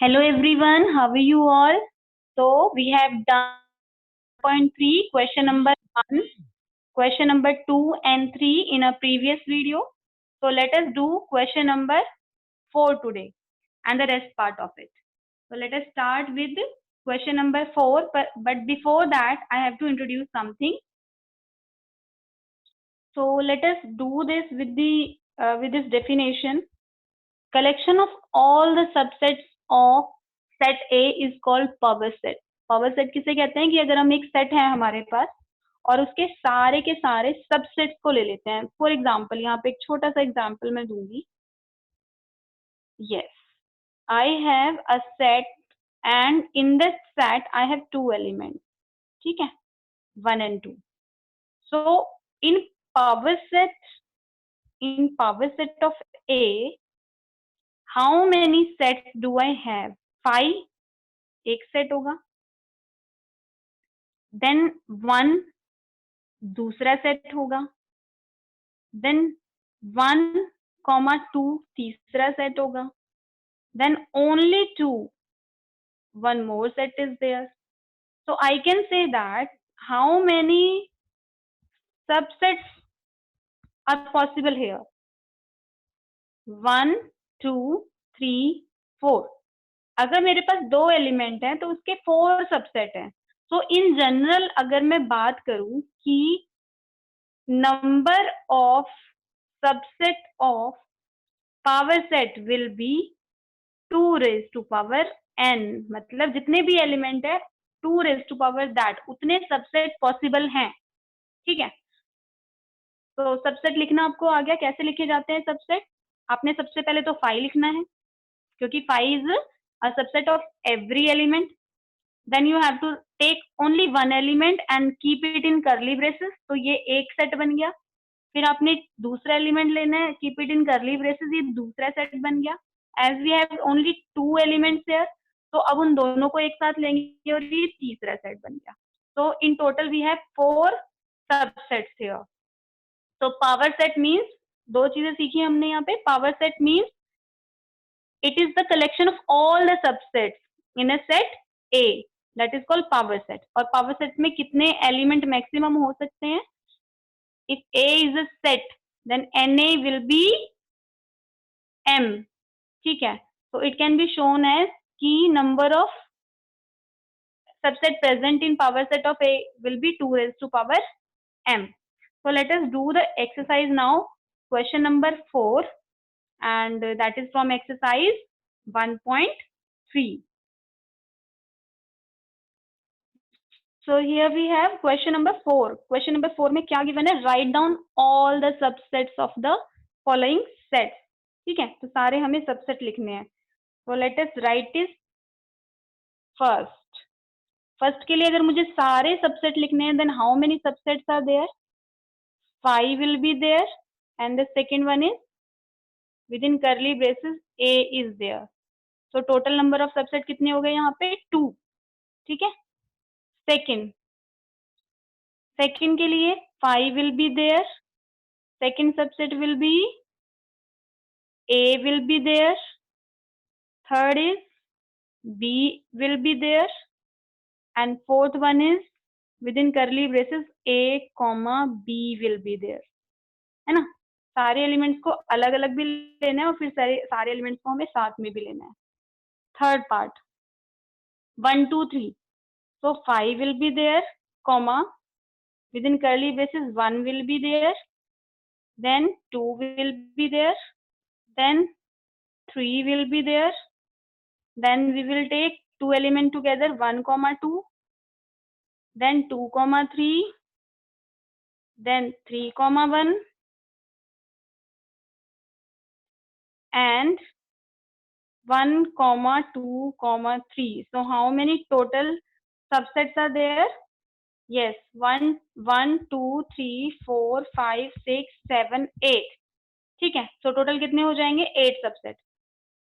Hello everyone, how are you all? So we have done point 3, question number 1, question number 2 and 3 in a previous video. So let us do question number 4 today and the rest part of it. So let us start with question number 4, but before that I have to introduce something. So let us do this with this definition. Collection of all the subsets of set A is called power set. Power set किसे कहते हैं कि अगर हम एक set है हमारे पास और उसके सारे के सारे सबसेट्स को ले लेते हैं. फॉर एग्जाम्पल यहाँ पे एक छोटा सा एग्जाम्पल मैं दूंगी. Yes, I have a set and in this set I have two element. ठीक है, 1 and 2. So in power set of A, how many sets do I have? 5 एक सेट होगा. देन 1 दूसरा सेट होगा. देन 1, 2 तीसरा set होगा. Then only 2 one more set is there. So I can say that how many subsets are possible here? 1, 2, 3, 4. अगर मेरे पास 2 element हैं तो उसके 4 सबसेट हैं. तो इन जनरल अगर मैं बात करूं कि number of subset of power set will be 2 raised to power n, मतलब जितने भी एलिमेंट है 2 raised to power that उतने सबसेट पॉसिबल हैं. ठीक है, तो सबसेट लिखना आपको आ गया. कैसे लिखे जाते हैं सबसेट? आपने सबसे पहले तो 5 लिखना है क्योंकि 5 is a subset of every element. Then you have to take only one element and keep it in curly braces. तो ये एक सेट बन गया. फिर आपने दूसरा एलिमेंट लेना है, keep it in curly braces, ये दूसरा सेट बन गया. As we have only 2 elements here, तो अब उन दोनों को एक साथ लेंगे और ये तीसरा सेट बन गया. तो in total we have 4 subsets here. तो पावर सेट मीन्स, दो चीजें सीखी हमने यहाँ पे. Power set means it is the collection of all the subsets in a set A, that is called power set. और power set में कितने एलिमेंट मैक्सिमम हो सकते हैं? If A is a set, then Na will be M. ठीक है, so it can be shown as कि number of subset present in power set of A will be 2 raised to power M. So let us do the exercise now, question number 4, and that is from exercise 1.3. So here we have question number 4. Question number 4 में क्या given है? Write down all the subsets of the following sets. ठीक है, तो सारे हमें subset लिखने हैं. So let us write this first. First के लिए अगर मुझे सारे सबसेट लिखने हैं, then how many subsets are there? 5 will be there, and the second one is within curly braces A is there. So total number of subset कितने हो गए यहाँ पे? 2. ठीक है. Second के लिए 5 will be there. Second subset will be A will be there. Third is B will be there. And fourth one is within curly braces A, B will be there. है ना? सारे एलिमेंट्स को अलग अलग भी लेना है और फिर सारे एलिमेंट्स को हमें साथ में भी लेना है. Third part 1, 2, 3. So 5 will be there, within curly braces 1 will be there, then 2 will be there, then 3 will be there, then we will take 2 elements together, 1, 2, then 2, 3, then 3, 1, and 1, 2, 3. So how many total subsets are there? Yes, 1, 2, 3, 4, 5, 6, 7, 8. ठीक है, so total कितने हो जाएंगे? 8 subset.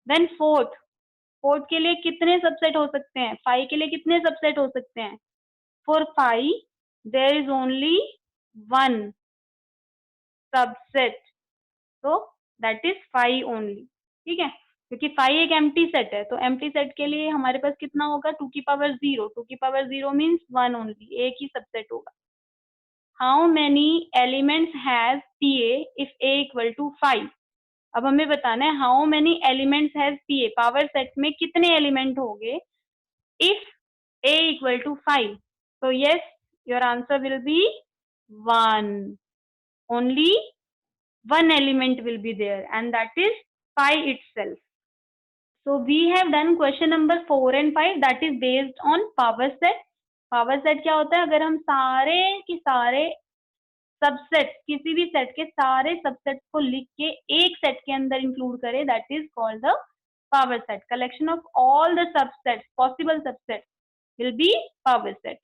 Then fourth के लिए कितने subset हो सकते हैं? 5 के लिए कितने सबसेट हो सकते हैं? For 5 there is only one subset, so that is 5 only. ठीक है, क्योंकि 5 एक एम्प्टी सेट है, तो एम्प्टी सेट के लिए हमारे पास कितना होगा, 2 की पावर 0, 2 की पावर 0 मीन्स 1 ओनली, एक ही सबसेट होगा। How many elements has PA if A equal to 5। अब हमें बताना है how many elements has PA, power set में कितने एलिमेंट होंगे if A equal to 5. So yes, your answer will be 1. Only one element will be there and that is pi itself. So we have done question number 4 and 5 that is based on power set. Power set क्या होता है, अगर हम सारे के सारे subset, किसी भी सेट के सारे सबसेट को लिख के एक सेट के अंदर इंक्लूड करें, that is called the power set. Collection of all the subset possible subset will be power set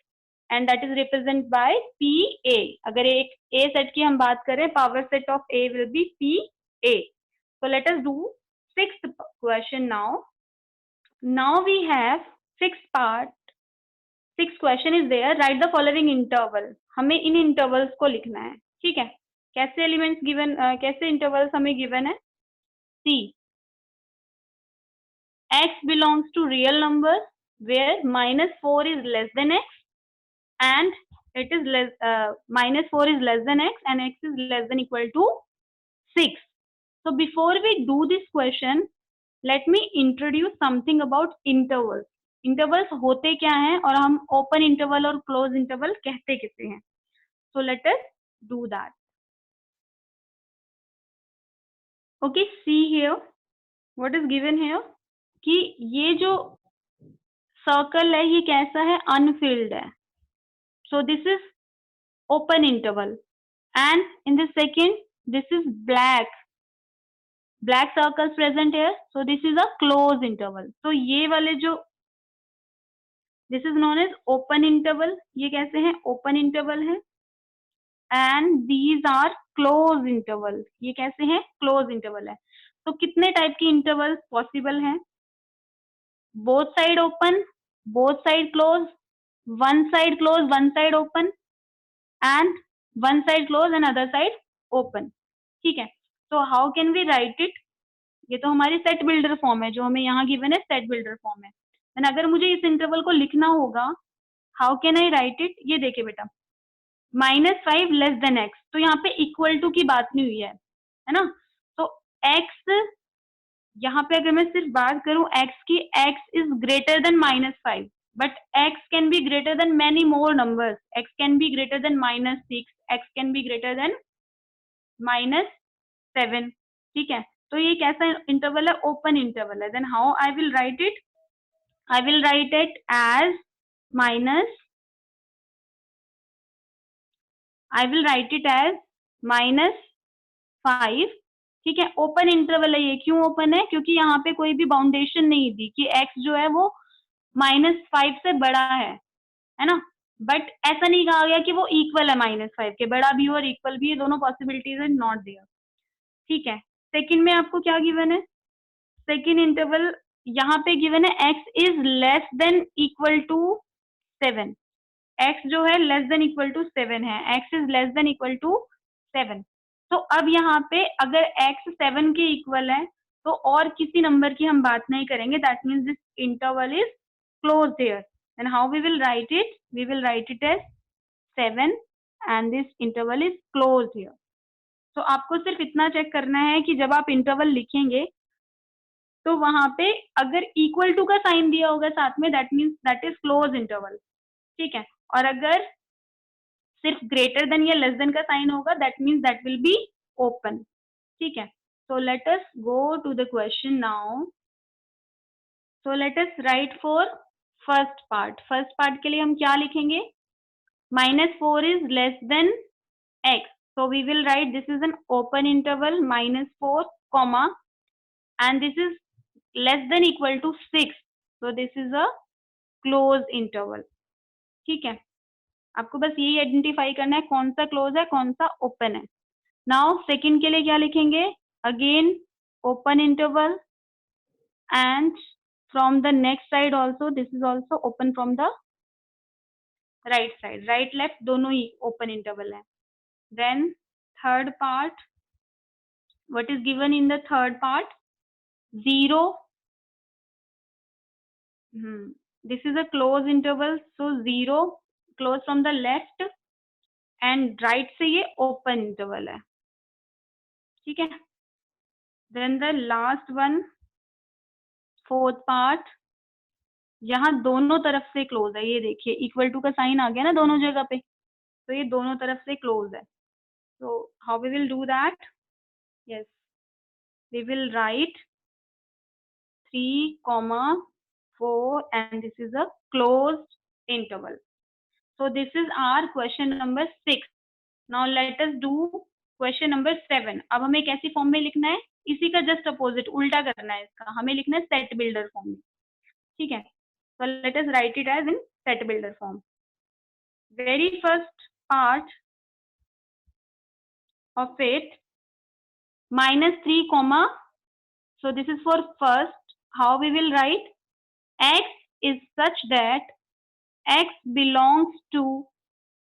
and that is represented by PA। अगर एक A set की हम बात करें, power set of A will be PA। So let us do sixth question now। Now we have sixth part, sixth question is there, write the following interval। हमें इन intervals को लिखना है, ठीक है। कैसे एलिमेंट्स गिवन, कैसे इंटरवल्स हमें given है, सी x belongs to real numbers where -4 is less than x and it is less -4 is less than x and x is less than equal to 6। So before we do this question, let me introduce something about intervals। intervals होते क्या हैं और हम open interval और close interval कहते किसे हैं। So let us do that। Okay, see here what is given here कि ये जो सर्कल है ये कैसा है, अनफिल्ड है। So this is open interval and in the second this is black circles present here, so this is a closed interval। so ये वाले जो this is known as open interval, ये कैसे हैं, open interval है and these are closed interval, ये कैसे हैं, closed interval है। तो कितने टाइप की intervals possible हैं, both side open, both side closed, one side closed, one side open and one side closed and other side open, ठीक है। so how can we write it, ये तो हमारी सेट बिल्डर फॉर्म है, जो हमें यहाँ गिवन है सेट बिल्डर फॉर्म है। एंड अगर मुझे इस इंटरवल को लिखना होगा, how can I right it, ये देखिए बेटा, -5 लेस देन एक्स, तो यहाँ पे इक्वल टू की बात नहीं हुई है ना। तो एक्स, यहाँ पे अगर मैं सिर्फ बात करूं एक्स की, x is greater than -5 but x can be greater than many more numbers, x can be greater than -6, x can be greater than -7, ठीक है। तो ये कैसा इंटरवल है, ओपन इंटरवल है। Then how I will write it, I will write it as -5, ठीक है। Open interval है ये, क्यों ओपन है, क्योंकि यहाँ पे कोई भी बाउंडेशन नहीं दी कि x जो है वो -5 से बड़ा है ना। बट ऐसा नहीं कहा गया कि वो इक्वल है -5 के, बड़ा भी हो और इक्वल भी, ये दोनों पॉसिबिलिटीज है नॉट देयर, ठीक है। सेकंड में आपको क्या गिवन है, सेकंड इंटरवल यहाँ पे गिवन है x is less than equal to 7, x जो है लेस देन इक्वल टू 7 है, x is less than equal to 7। तो अब यहाँ पे अगर x 7 के इक्वल है तो और किसी नंबर की हम बात नहीं करेंगे, that means this interval is close there. And how we will write it, we will write it as 7 and this interval is close here. तो आपको सिर्फ इतना चेक करना है कि जब आप इंटरवल लिखेंगे तो वहां पे अगर इक्वल टू का साइन दिया होगा साथ में, that means that is close interval, ठीक है। और अगर सिर्फ ग्रेटर देन या लेस देन का साइन होगा, that means that will be open, ठीक है। So let us go to the question now. So let us write for first part. First part के लिए हम क्या लिखेंगे, -4 is less than x, so we will write this is an open interval -4 comma and this is less than equal to 6, so this is a closed interval, ठीक है। आपको बस यही आइडेंटिफाई करना है कौन सा क्लोज है कौन सा ओपन है। नाउ सेकंड के लिए क्या लिखेंगे, again open interval and from the next side also this is also open from the right side, right left दोनों ही ओपन इंटरवल है। Then third part, what is given in the third part, 0, this is a close interval, so 0 close from the left and right से ये open interval है, ठीक है. Then the last one, fourth part, यहाँ दोनों तरफ से क्लोज है, ये देखिए इक्वल टू का साइन आ गया ना दोनों जगह पे, तो ये दोनों तरफ से क्लोज है. So how we will do that? Yes, we will write 3, 4 and this is a closed interval. So this is our question number 6. Now let us do question number 7. अब हमें कैसी फॉर्म में लिखना है, इसी का जस्ट अपोजिट उल्टा करना है इसका, हमें लिखना है सेट बिल्डर फॉर्म में, ठीक है. So let us write it as in set builder form. Very first part of it, -3 comma, so this is for first. How we will write? X is such that X belongs to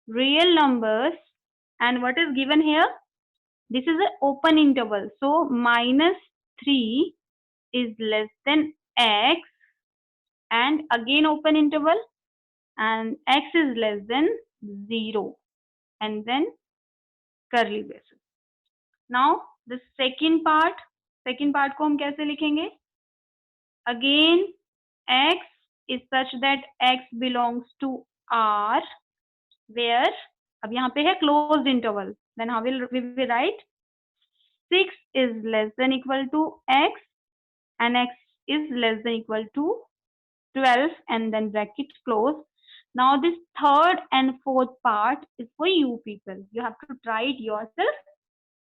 real numbers, and what is given here? This is an open interval, so -3 is less than X, and again open interval, and X is less than 0, and then curly braces. Now the second part को हम कैसे लिखेंगे? Again X is such that X belongs to R, where अब यहाँ पे है closed interval, then how will we write? 6 is less than equal to X, and X is less than equal to 12, and then bracket close. Now this third and fourth part is for you people. You have to try it yourself,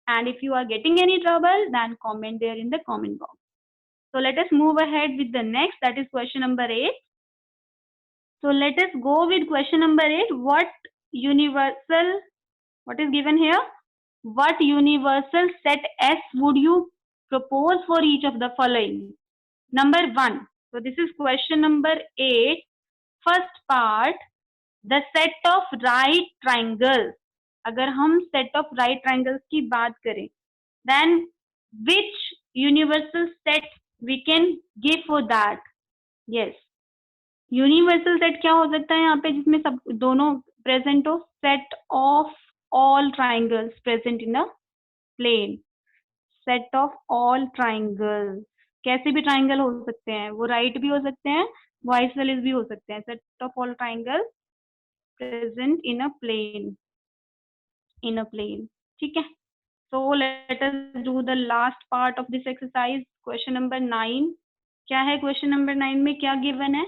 and if you are getting any trouble, then comment there in the comment box. So let us move ahead with the next, that is question number 8. So let us go with question number 8. What is given here? What universal set S would you propose for each of the following? Number 1. So this is question number 8. First part, the set of right triangles. अगर हम set of right triangles की बात करें, then which universal set we can give for that? Yes, universal set क्या हो सकता है यहाँ पे जिसमें सब दोनों present हो? Set of all triangles present in a plane. Set of all triangles. कैसे भी triangle हो सकते हैं, वो right भी हो सकते हैं, वो isosceles भी हो सकते हैं. Set of all triangles present in a plane. ठीक है. So let us do the last part of this exercise. Question number 9. क्या है question number 9 में क्या given है?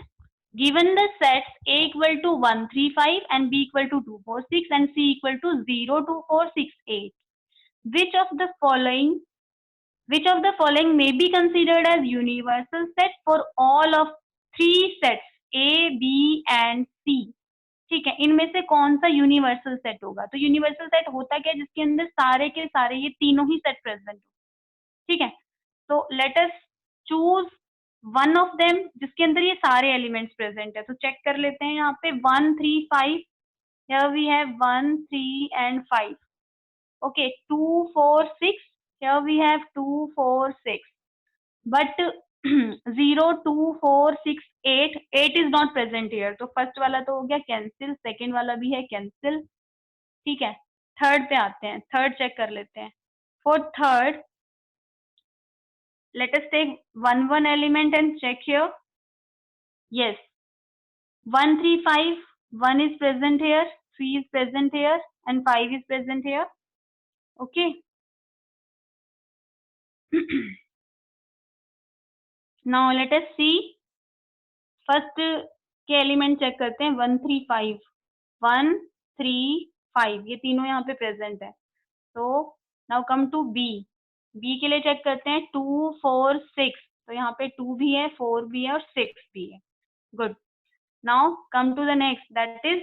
Given the sets A equal to 1, 3, 5 and B equal to 2, 4, 6 and C equal to 0, 2, 4, 6, 8. Which of the following may be considered as universal set for all of 3 sets A, B and C? ठीक है, इनमें से कौन सा universal set होगा? तो universal set होता क्या है? जिसके अंदर सारे के सारे ये तीनों ही सेट प्रेजेंट हो. ठीक है, तो let us choose one of them जिसके अंदर ये सारे एलिमेंट्स प्रेजेंट है. तो चेक कर लेते हैं यहाँ पे 1, 3, 5. Here we have 1, 3 and 5. Okay, 2, 4, 6. Here we have 2, 4, 6. But 0, 2, 4, 6, 8. 8 is not present here. तो फर्स्ट वाला तो हो गया कैंसिल, सेकेंड वाला भी है कैंसिल. ठीक है, थर्ड पे आते हैं. थर्ड चेक कर लेते हैं. For third, let us take one element and check here. Yes, 1, 3, 5. 1 is present here, 3 is present here, and 5 is present here. Okay. Now let us see. First के element check करते हैं. 1, 3, 5. 1, 3, 5 ये तीनों यहाँ पे प्रेजेंट है. तो now come to B. B के लिए चेक करते हैं. 2, 4, 6. तो यहाँ पे 2 भी है, 4 भी है और 6 भी है. Good. Now come to the next, that is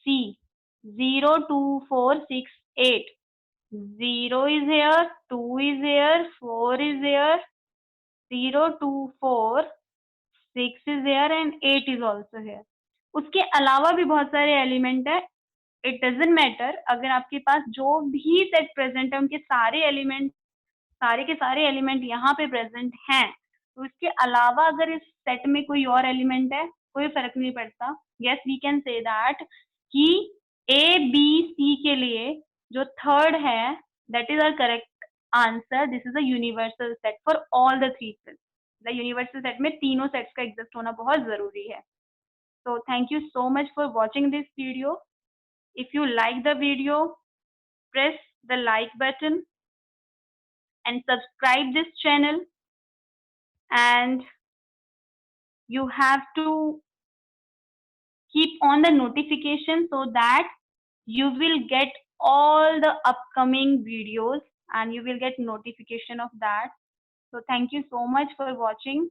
C. 0, 2, 4, 6, 8. 0 is here, 2 is here, 4 is here, 0, 2, 4, 6 is here and 8 is also here. उसके अलावा भी बहुत सारे एलिमेंट है. इट डजेंट मैटर, अगर आपके पास जो भी सेट प्रेजेंट है उनके सारे एलिमेंट सारे के सारे एलिमेंट यहाँ पे प्रेजेंट हैं, तो इसके अलावा अगर इस सेट में कोई और एलिमेंट है, कोई फर्क नहीं पड़ता. Yes, we can say that कि ए बी सी के लिए जो थर्ड है, that is our correct answer. This is a universal set for all the three sets. The universal set में तीनों सेट्स का एग्जिस्ट होना बहुत जरूरी है. So thank you so much for watching this video. If you like the video, press the like button and subscribe this channel, and you have to keep on the notification so that you will get all the upcoming videos and you will get notification of that. So thank you so much for watching.